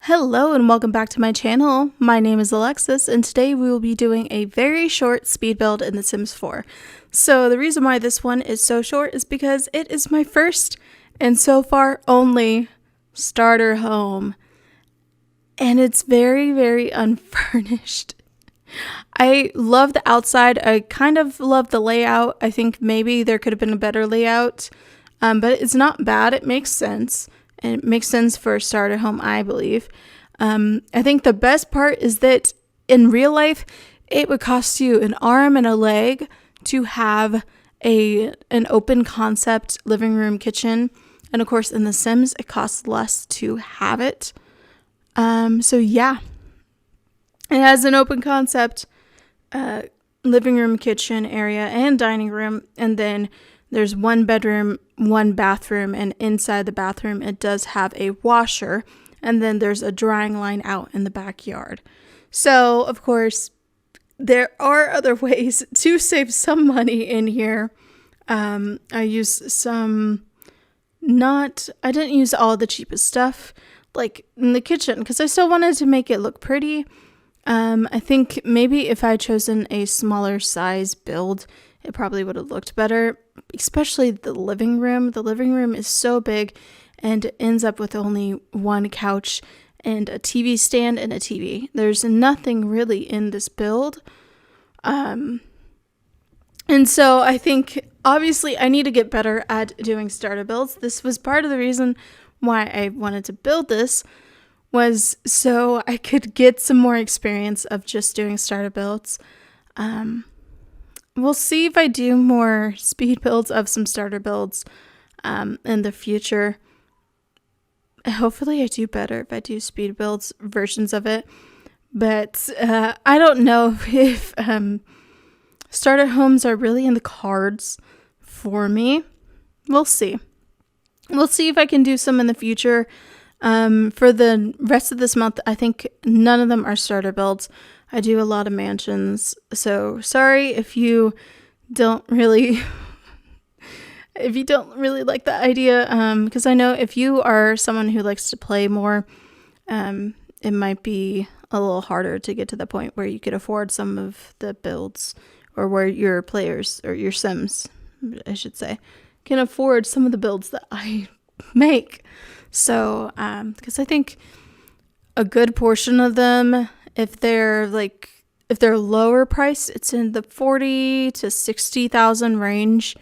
Hello and welcome back to my channel. My name is Alexis and today we will be doing a very short speed build in The Sims 4. So the reason why this one is so short is because it is my first and so far only starter home. And it's very unfurnished. I love the outside. I kind of love the layout. I think maybe there could have been a better layout, but it's not bad. It makes sense. And it makes sense for a starter home, I believe. I think the best part is that in real life, it would cost you an arm and a leg to have an open concept living room kitchen. And of course, in The Sims, it costs less to have it. So yeah, it has an open concept living room, kitchen area, and dining room. And then there's one bedroom, one bathroom, and inside the bathroom it does have a washer, and then there's a drying line out in the backyard. So, of course, there are other ways to save some money in here. I used I didn't use all the cheapest stuff, like in the kitchen, because I still wanted to make it look pretty. I think maybe if I had chosen a smaller size build, it probably would have looked better, especially the living room. The living room is so big and it ends up with only one couch and a TV stand and a TV. There's nothing really in this build. And so I think obviously I need to get better at doing starter builds. This was part of the reason why I wanted to build this, was so I could get some more experience of just doing starter builds. We'll see if I do more speed builds of some starter builds in the future. Hopefully I do better if I do speed builds versions of it. But I don't know if starter homes are really in the cards for me. We'll see. We'll see if I can do some in the future. For the rest of this month, I think none of them are starter builds. I do a lot of mansions, so sorry if you don't really like the idea, because I know if you are someone who likes to play more, it might be a little harder to get to the point where you could afford some of the builds, or where your players, or your Sims, I should say, can afford some of the builds that I make. So, because I think a good portion of them, if they're lower priced, it's in the 40 to 60,000 range.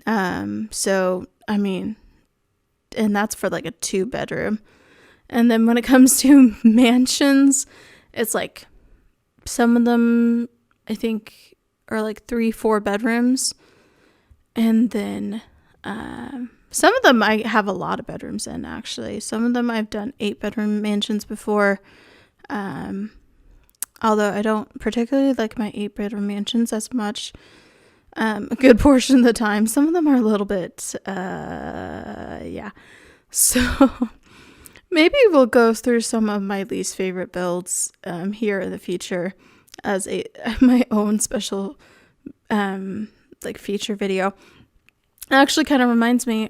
So I mean, and that's for like a 2-bedroom. And then when it comes to mansions, it's like some of them I think are like 3-4 bedrooms, and then some of them I have a lot of bedrooms in, actually. Some of them I've done 8-bedroom mansions before. Although I don't particularly like my 8-bedroom mansions as much, a good portion of the time. Some of them are a little bit, yeah. So maybe we'll go through some of my least favorite builds here in the future as my own special feature video. It actually kind of reminds me,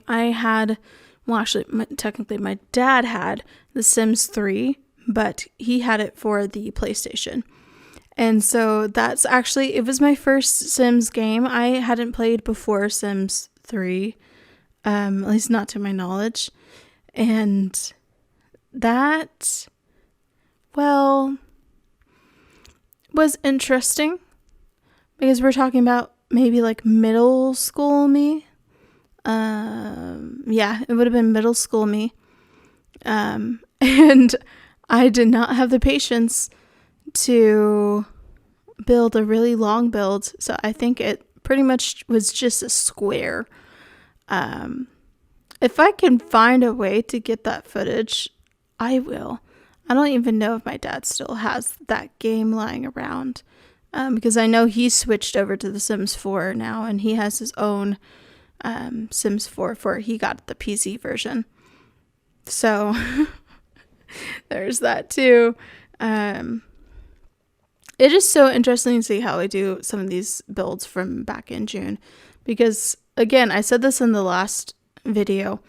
technically my dad had The Sims 3, but he had it for the PlayStation. And so it was my first Sims game. I hadn't played before Sims 3, at least not to my knowledge. And that, well, was interesting, because we're talking about maybe like middle school me. Yeah, it would have been middle school me. And I did not have the patience to build a really long build, so I think it pretty much was just a square. If I can find a way to get that footage, I will. I don't even know if my dad still has that game lying around, because I know he switched over to The Sims 4 now, and he has his own Sims 4 for he got the PC version. So there's that too. It is so interesting to see how I do some of these builds from back in June, because again, I said this in the last video,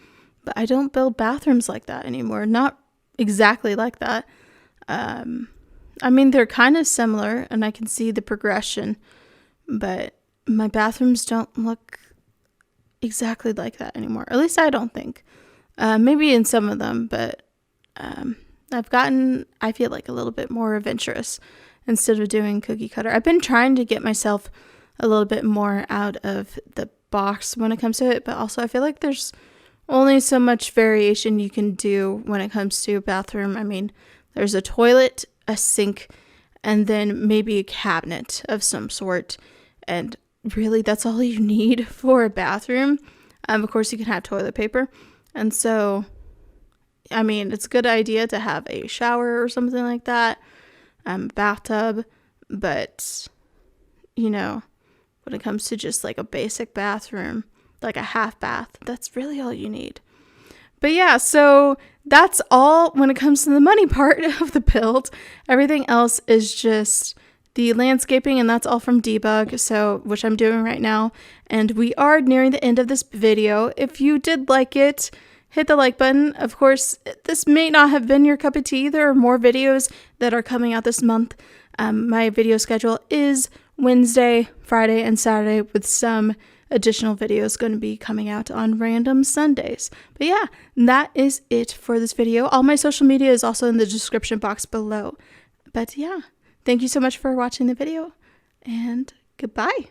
but I don't build bathrooms like that anymore. Not exactly like that. I mean, they're kind of similar, and I can see the progression, but my bathrooms don't look exactly like that anymore. At least I don't think. Maybe in some of them, but I've gotten, I feel like, a little bit more adventurous instead of doing cookie cutter. I've been trying to get myself a little bit more out of the box when it comes to it, but also I feel like there's only so much variation you can do when it comes to a bathroom. I mean, there's a toilet, a sink, and then maybe a cabinet of some sort, and really that's all you need for a bathroom. Of course, you can have toilet paper, and so I mean, it's a good idea to have a shower or something like that, bathtub, but you know, when it comes to just like a basic bathroom, like a half bath, that's really all you need. But yeah, so that's all when it comes to the money part of the build. Everything else is just the landscaping, and that's all from Debug, so which I'm doing right now. And we are nearing the end of this video. If you did like it, hit the like button. Of course, this may not have been your cup of tea. There are more videos that are coming out this month. My video schedule is Wednesday, Friday, and Saturday, with some additional videos going to be coming out on random Sundays. But yeah, that is it for this video. All my social media is also in the description box below. But yeah, thank you so much for watching the video, and goodbye.